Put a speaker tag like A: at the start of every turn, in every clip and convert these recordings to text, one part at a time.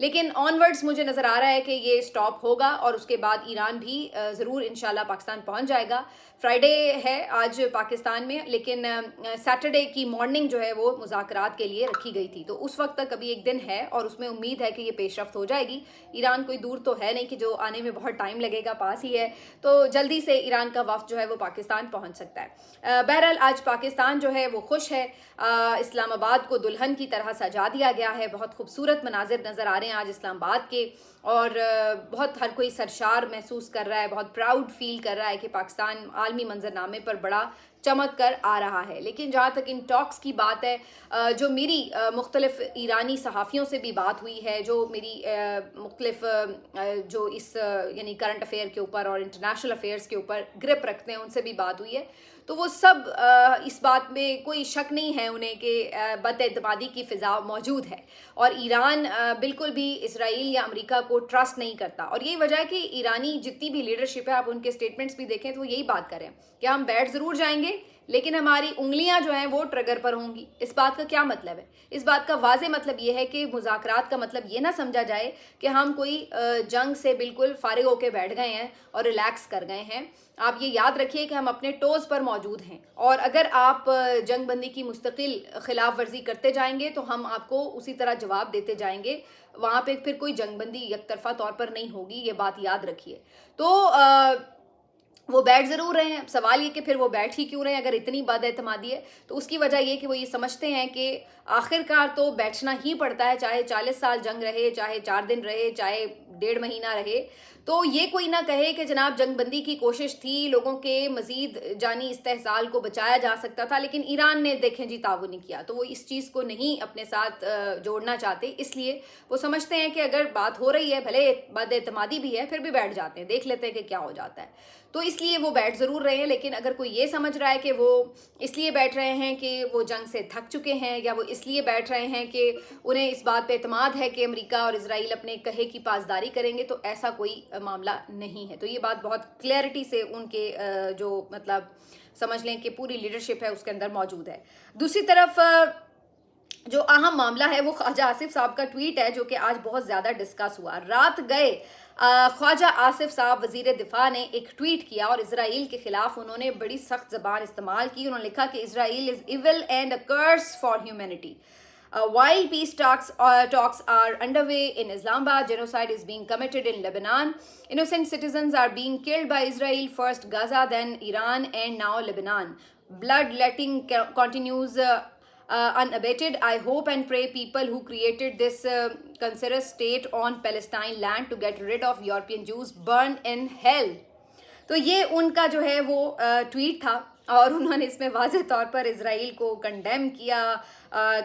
A: لیکن آنورڈس مجھے نظر آ رہا ہے کہ یہ سٹاپ ہوگا اور اس کے بعد ایران بھی ضرور انشاءاللہ پاکستان پہنچ جائے گا. فرائیڈے ہے آج پاکستان میں، لیکن سیٹرڈے کی مارننگ جو ہے وہ مذاکرات کے لیے رکھی گئی تھی، تو اس وقت تک ابھی ایک دن ہے اور اس میں امید ہے کہ یہ پیش رفت ہو جائے گی. ایران کوئی دور تو ہے نہیں کہ جو آنے میں بہت ٹائم لگے گا، پاس ہی ہے، تو جلدی سے ایران کا وفد جو ہے وہ پاکستان پہنچ سکتا ہے. بہرحال آج پاکستان جو ہے وہ خوش ہے. اسلام آباد کو دلہن کی طرح سجا دیا گیا ہے، بہت خوبصورت مناظر نظر آ رہے ہیں آج اسلام آباد کے، اور بہت ہر کوئی سرشار محسوس کر رہا ہے، بہت پراؤڈ فیل کر رہا ہے کہ پاکستان عالمی منظرنامے پر بڑا چمک کر آ رہا ہے. لیکن جہاں تک ان ٹاکس کی بات ہے، جو میری مختلف ایرانی صحافیوں سے بھی بات ہوئی ہے، جو میری مختلف جو اس یعنی کرنٹ افیئر کے اوپر اور انٹرنیشنل افیئرس کے اوپر گرپ رکھتے ہیں، ان سے بھی بات ہوئی ہے، تو وہ سب اس بات میں کوئی شک نہیں ہے انہیں کہ بد اعتمادی کی فضا موجود ہے، اور ایران بالکل بھی اسرائیل یا امریکہ کو ٹرسٹ نہیں کرتا. اور یہی وجہ ہے کہ ایرانی جتنی بھی لیڈرشپ ہے، آپ ان کے اسٹیٹمنٹس بھی دیکھیں تو وہ یہی بات کریں کہ ہم بیٹھ ضرور جائیں گے لیکن ہماری انگلیاں جو ہیں وہ ٹریگر پر ہوں گی. اس بات کا کیا مطلب ہے؟ اس بات کا واضح مطلب یہ ہے کہ مذاکرات کا مطلب یہ نہ سمجھا جائے کہ ہم کوئی جنگ سے بالکل فارغ ہو کے بیٹھ گئے ہیں اور ریلیکس کر گئے ہیں. آپ یہ یاد رکھیے کہ ہم اپنے ٹوز پر موجود ہیں، اور اگر آپ جنگ بندی کی مستقل خلاف ورزی کرتے جائیں گے تو ہم آپ کو اسی طرح جواب دیتے جائیں گے. وہاں پہ پھر کوئی جنگ بندی یک طرفہ طور پر نہیں ہوگی، یہ بات یاد رکھیے. تو وہ بیٹھ ضرور رہے ہیں. سوال یہ کہ پھر وہ بیٹھ ہی کیوں رہے ہیں اگر اتنی بد اعتمادی ہے؟ تو اس کی وجہ یہ کہ وہ یہ سمجھتے ہیں کہ آخر کار تو بیٹھنا ہی پڑتا ہے، چاہے 40 سال جنگ رہے، چاہے 4 دن رہے، چاہے 1.5 مہینہ رہے. تو یہ کوئی نہ کہے کہ جناب جنگ بندی کی کوشش تھی، لوگوں کے مزید جانی استحصال کو بچایا جا سکتا تھا، لیکن ایران نے دیکھیں جی تعاون نہیں کیا. تو وہ اس چیز کو نہیں اپنے ساتھ جوڑنا چاہتے، اس لیے وہ سمجھتے ہیں کہ اگر بات ہو رہی ہے، بھلے بد اعتمادی بھی ہے، پھر بھی بیٹھ جاتے ہیں، دیکھ لیتے ہیں کہ کیا ہو جاتا ہے. تو اس لیے وہ بیٹھ ضرور رہے ہیں. لیکن اگر کوئی یہ سمجھ رہا ہے کہ وہ اس لیے بیٹھ رہے ہیں کہ وہ جنگ سے تھک چکے ہیں، یا وہ اس لیے بیٹھ رہے ہیں کہ انہیں اس بات پہ اعتماد ہے کہ امریکہ اور اسرائیل اپنے کہے کی پاسداری کریں گے، تو ایسا کوئی معاملہ نہیں ہے. تو یہ بات بہت کلیئرٹی سے ان کے جو مطلب سمجھ لیں کہ پوری لیڈرشپ ہے اس کے اندر موجود ہے. دوسری طرف جو اہم معاملہ ہے وہ خواجہ آصف صاحب کا ٹویٹ ہے، جو کہ آج بہت زیادہ ڈسکس ہوا. رات گئے خواجہ آصف صاحب وزیر دفاع نے ایک ٹویٹ کیا اور اسرائیل کے خلاف انہوں نے بڑی سخت زبان استعمال کی. انہوں نے لکھا کہ Israel is evil and a curse for humanity. While peace talks are underway in Islamabad, genocide is being committed in Lebanon. Innocent citizens are being killed by Israel, first Gaza, then Iran, and now Lebanon. Bloodletting continues unabated. I hope and pray people who created this cancerous state on Palestine land to get rid of European Jews burn in hell. تو یہ ان کا جو ہے وہ tweet تھا، اور انہوں نے اس میں واضح طور پر اسرائیل کو کنڈیم کیا،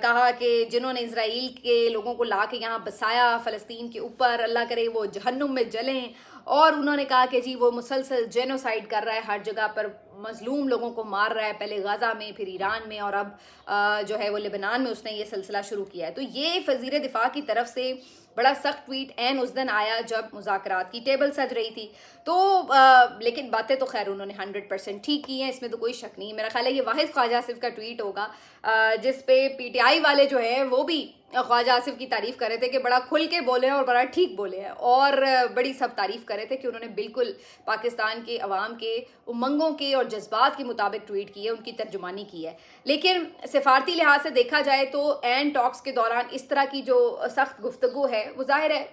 A: کہا کہ جنہوں نے اسرائیل کے لوگوں کو لا کے یہاں بسایا فلسطین کے اوپر، اللہ کرے وہ جہنم میں جلیں. اور انہوں نے کہا کہ جی وہ مسلسل جینوسائیڈ کر رہا ہے، ہر جگہ پر مظلوم لوگوں کو مار رہا ہے، پہلے غزہ میں، پھر ایران میں، اور اب جو ہے وہ لبنان میں اس نے یہ سلسلہ شروع کیا ہے. تو یہ وزیر دفاع کی طرف سے بڑا سخت ٹویٹ این اس دن آیا جب مذاکرات کی ٹیبل سج رہی تھی. تو لیکن باتیں تو خیر انہوں نے 100% ٹھیک کی ہیں، اس میں تو کوئی شک نہیں. میرا خیال ہے یہ واحد خواجہ آصف کا ٹویٹ ہوگا جس پہ پی ٹی آئی والے جو ہیں وہ بھی خواجہ آصف کی تعریف کر رہے تھے کہ بڑا کھل کے بولے ہیں اور بڑا ٹھیک بولے ہیں، اور بڑی سب تعریف کر رہے تھے کہ انہوں نے بالکل پاکستان کے عوام کے امنگوں کے اور جذبات کے مطابق ٹویٹ کی ہے، ان کی ترجمانی کی ہے. لیکن سفارتی لحاظ سے دیکھا جائے تو این ٹاکس کے دوران اس طرح کی جو سخت گفتگو ہے وہ ظاہر ہے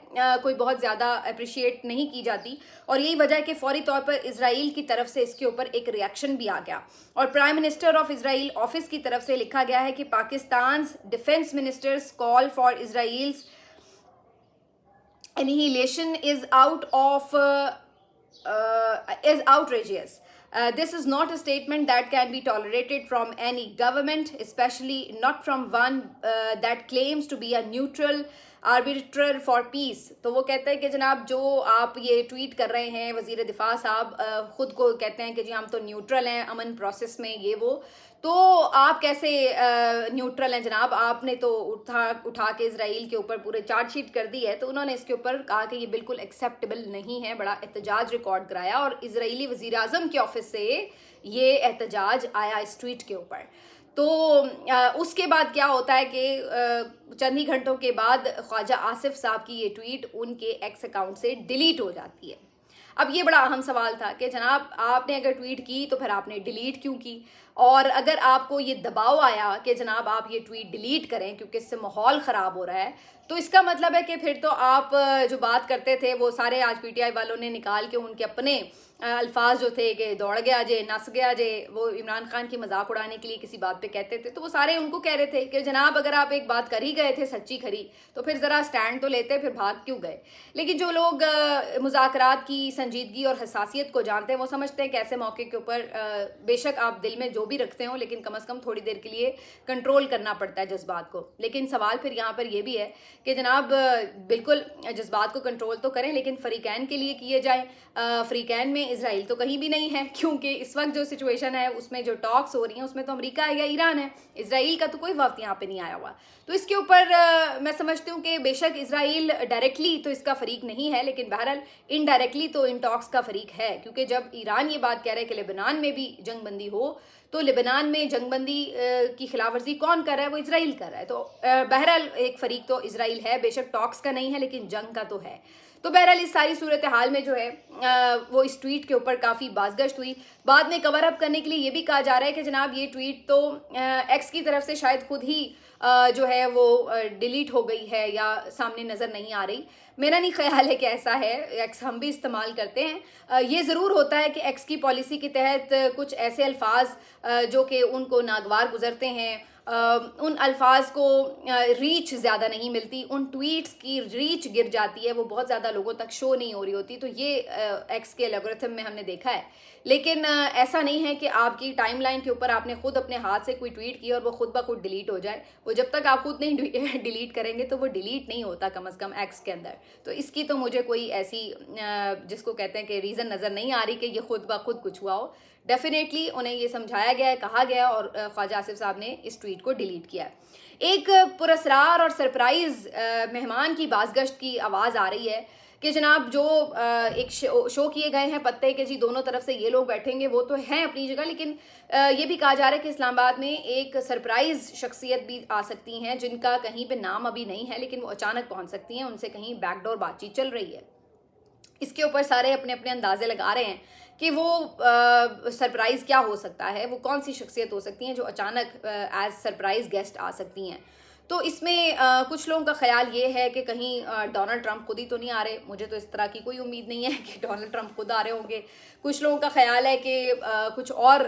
A: کوئی بہت زیادہ اپریشیٹ نہیں کی جاتی، اور یہی وجہ ہے کہ فوری طور پر اسرائیل کی طرف سے اس کے اوپر ایک ریاکشن بھی آ گیا. اور prime minister of Israel office کی طرف سے لکھا گیا ہے کہ پاکستان's defence منسٹر's call for Israel's annihilation is outrageous. This is not a statement that can be tolerated from any government, especially not from one that claims to be a neutral arbiter for peace. تو وہ کہتے ہیں کہ جناب جو آپ یہ tweet کر رہے ہیں، وزیر دفاع صاحب خود کو کہتے ہیں کہ جی ہم تو نیوٹرل ہیں امن پروسیس میں، یہ وہ، تو آپ کیسے نیوٹرل ہیں جناب؟ آپ نے تو اٹھا کے اسرائیل کے اوپر پورے چارج شیٹ کر دی ہے. تو انہوں نے اس کے اوپر کہا کہ یہ بالکل ایکسیپٹیبل نہیں ہے، بڑا احتجاج ریکارڈ کرایا، اور اسرائیلی وزیر اعظم کے آفس سے یہ احتجاج آیا اس ٹویٹ کے اوپر. تو اس کے بعد کیا ہوتا ہے کہ چند ہی گھنٹوں کے بعد خواجہ آصف صاحب کی یہ ٹویٹ ان کے ایکس اکاؤنٹ سے ڈیلیٹ ہو جاتی ہے۔ اب یہ بڑا اہم سوال تھا کہ جناب آپ نے اگر ٹویٹ کی تو پھر آپ نے ڈیلیٹ کیوں کی، اور اگر آپ کو یہ دباؤ آیا کہ جناب آپ یہ ٹویٹ ڈیلیٹ کریں کیونکہ اس سے ماحول خراب ہو رہا ہے، تو اس کا مطلب ہے کہ پھر تو آپ جو بات کرتے تھے وہ سارے آج پی ٹی آئی والوں نے نکال کے ان کے اپنے الفاظ جو تھے کہ دوڑ گیا جے، نس گیا جے، وہ عمران خان کی مذاق اڑانے کے لیے کسی بات پہ کہتے تھے، تو وہ سارے ان کو کہہ رہے تھے کہ جناب اگر آپ ایک بات کر ہی گئے تھے سچی کھری تو پھر ذرا سٹینڈ تو لیتے، پھر بھاگ کیوں گئے۔ لیکن جو لوگ مذاکرات کی سنجیدگی اور حساسیت کو جانتے ہیں وہ سمجھتے ہیں کہ ایسے موقع کے اوپر بے شک آپ دل میں جو بھی رکھتے ہوں لیکن کم از کم تھوڑی دیر کے لیے کنٹرول کرنا پڑتا ہے جذبات کو۔ لیکن سوال پھر یہاں پر یہ بھی ہے کہ جناب بالکل جذبات کو کنٹرول تو کریں لیکن فریقین کے لیے کیے جائیں۔ فریقین میں اسرائیل تو کہیں بھی نہیں ہے، کیونکہ اس وقت جو سچویشن ہے اس میں جو ٹاکس ہو رہی ہیں اس میں تو امریکہ ہے یا ایران ہے، اسرائیل کا تو کوئی وقت یہاں پہ نہیں آیا ہوا۔ تو اس کے اوپر میں سمجھتی ہوں کہ بے شک اسرائیل ڈائریکٹلی تو اس کا فریق نہیں ہے لیکن بہرحال انڈائریکٹلی تو ان ٹاکس کا فریق ہے، کیونکہ جب ایران یہ بات کہہ رہا ہے کہ لبنان میں بھی جنگ بندی ہو تو لبنان میں جنگ بندی کی خلاف ورزی کون کر رہا ہے؟ وہ اسرائیل کر رہا ہے۔ تو بہرحال ایک فریق تو اسرائیل ہے، بے شک ٹاکس کا نہیں ہے لیکن جنگ کا تو ہے۔ تو بہرحال اس ساری صورتحال میں جو ہے وہ اس ٹویٹ کے اوپر کافی بازگشت ہوئی۔ بعد میں کور اپ کرنے کے لیے یہ بھی کہا جا رہا ہے کہ جناب یہ ٹویٹ تو ایکس کی طرف سے شاید خود ہی جو ہے وہ ڈیلیٹ ہو گئی ہے یا سامنے نظر نہیں آ رہی۔ میرا نہیں خیال ہے کہ ایسا ہے، ایکس ہم بھی استعمال کرتے ہیں۔ یہ ضرور ہوتا ہے کہ ایکس کی پالیسی کے تحت کچھ ایسے الفاظ جو کہ ان کو ناگوار گزرتے ہیں، ان الفاظ کو ریچ زیادہ نہیں ملتی، ان ٹویٹس کی ریچ گر جاتی ہے، وہ بہت زیادہ لوگوں تک شو نہیں ہو رہی ہوتی، تو یہ ایکس کے الگورتھم میں ہم نے دیکھا ہے۔ لیکن ایسا نہیں ہے کہ آپ کی ٹائم لائن کے اوپر آپ نے خود اپنے ہاتھ سے کوئی ٹویٹ کیا اور وہ خود بخود ڈیلیٹ ہو جائے۔ وہ جب تک آپ خود نہیں ڈیلیٹ کریں گے تو وہ ڈیلیٹ نہیں ہوتا کم از کم ایکس کے اندر۔ تو اس کی تو مجھے کوئی ایسی جس کو کہتے ہیں کہ ریزن نظر نہیں آ رہی کہ یہ خود بخود کچھ ہوا ہو۔ ڈیفینیٹلی انہیں یہ سمجھایا گیا ہے، کہا گیا اور خواجہ آصف صاحب نے اس ٹویٹ کو ڈیلیٹ کیا ہے۔ ایک پراسرار اور سرپرائز مہمان کی بازگشت کی آواز آ رہی ہے کہ جناب جو ایک شو کیے گئے ہیں پتے کہ جی دونوں طرف سے یہ لوگ بیٹھیں گے، وہ تو ہیں اپنی جگہ، لیکن یہ بھی کہا جا رہا ہے کہ اسلام آباد میں ایک سرپرائز شخصیت بھی آ سکتی ہیں جن کا کہیں پہ نام ابھی نہیں ہے لیکن وہ اچانک پہنچ سکتی ہیں، ان سے کہیں بیک ڈور بات چیت چل رہی ہے۔ اس کے اوپر سارے اپنے اپنے اندازے لگا رہے ہیں کہ وہ سرپرائز کیا ہو سکتا ہے، وہ کون سی شخصیت ہو سکتی ہیں جو اچانک ایز سرپرائز گیسٹ آ سکتی ہیں۔ تو اس میں کچھ لوگوں کا خیال یہ ہے کہ کہیں ڈونلڈ ٹرمپ خود ہی تو نہیں آ رہے، مجھے تو اس طرح کی کوئی امید نہیں ہے کہ ڈونلڈ ٹرمپ خود آ رہے ہوں گے۔ کچھ لوگوں کا خیال ہے کہ کچھ اور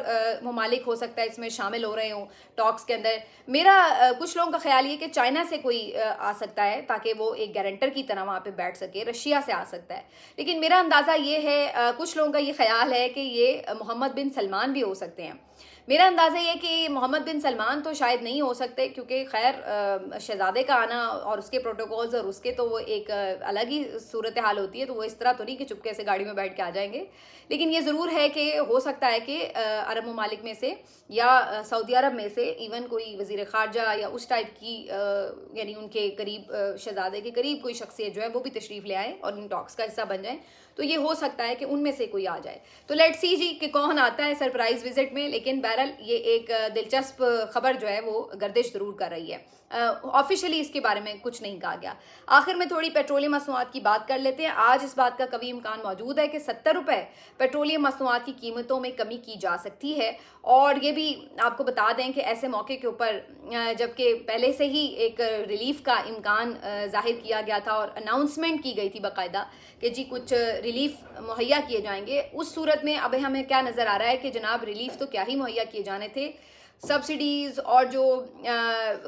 A: ممالک ہو سکتا ہے اس میں شامل ہو رہے ہوں ٹاکس کے اندر۔ میرا کچھ لوگوں کا خیال یہ کہ چائنا سے کوئی آ سکتا ہے تاکہ وہ ایک گارنٹر کی طرح وہاں پہ بیٹھ سکے، رشیا سے آ سکتا ہے۔ لیکن میرا اندازہ یہ ہے، کچھ لوگوں کا یہ خیال ہے کہ یہ محمد بن سلمان بھی ہو سکتے ہیں۔ میرا اندازہ یہ کہ محمد بن سلمان تو شاید نہیں ہو سکتے، کیونکہ خیر شہزادے کا آنا اور اس کے پروٹوکولز اور اس کے تو وہ ایک الگ ہی صورتحال ہوتی ہے، تو وہ اس طرح تو نہیں کہ چپکے سے گاڑی میں بیٹھ کے آ جائیں گے۔ لیکن یہ ضرور ہے کہ ہو سکتا ہے کہ عرب ممالک میں سے یا سعودی عرب میں سے ایون کوئی وزیر خارجہ یا اس ٹائپ کی یعنی ان کے قریب شہزادے کے قریب کوئی شخصیت جو ہے وہ بھی تشریف لے آئے اور ان ٹاکس کا حصہ بن جائیں، تو یہ ہو سکتا ہے کہ ان میں سے کوئی آ جائے۔ تو لیٹ سی جی کہ کون آتا ہے سرپرائز وزٹ میں، لیکن بہرحال یہ ایک دلچسپ خبر جو ہے وہ گردش ضرور کر رہی ہے۔ آفیشلی اس کے بارے میں کچھ نہیں کہا گیا۔ آخر میں تھوڑی پیٹرولیم مصنوعات کی بات کر لیتے ہیں۔ آج اس بات کا قوی امکان موجود ہے کہ 70 روپے پیٹرولیم مصنوعات کی قیمتوں میں کمی کی جا سکتی ہے، اور یہ بھی آپ کو بتا دیں کہ ایسے موقع کے اوپر جبکہ پہلے سے ہی ایک ریلیف کا امکان ظاہر کیا گیا تھا اور اناؤنسمنٹ کی گئی تھی باقاعدہ کہ جی کچھ ریلیف مہیا کیے جائیں گے، اس صورت میں اب ہمیں کیا نظر آ رہا ہے کہ جناب ریلیف تو کیا ہی مہیا کیے جانے تھے، سبسڈیز اور جو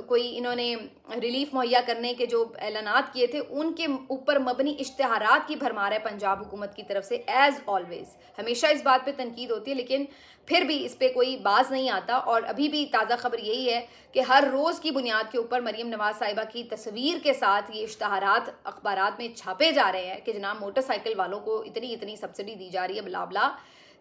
A: کوئی انہوں نے ریلیف مہیا کرنے کے جو اعلانات کیے تھے ان کے اوپر مبنی اشتہارات کی بھرمار ہے پنجاب حکومت کی طرف سے۔ ایز آلویز ہمیشہ اس بات پہ تنقید ہوتی ہے لیکن پھر بھی اس پہ کوئی باز نہیں آتا، اور ابھی بھی تازہ خبر یہی ہے کہ ہر روز کی بنیاد کے اوپر مریم نواز صاحبہ کی تصویر کے ساتھ یہ اشتہارات اخبارات میں چھاپے جا رہے ہیں کہ جناب موٹر سائیکل والوں کو اتنی سبسڈی دی جا رہی ہے، بلا بلا۔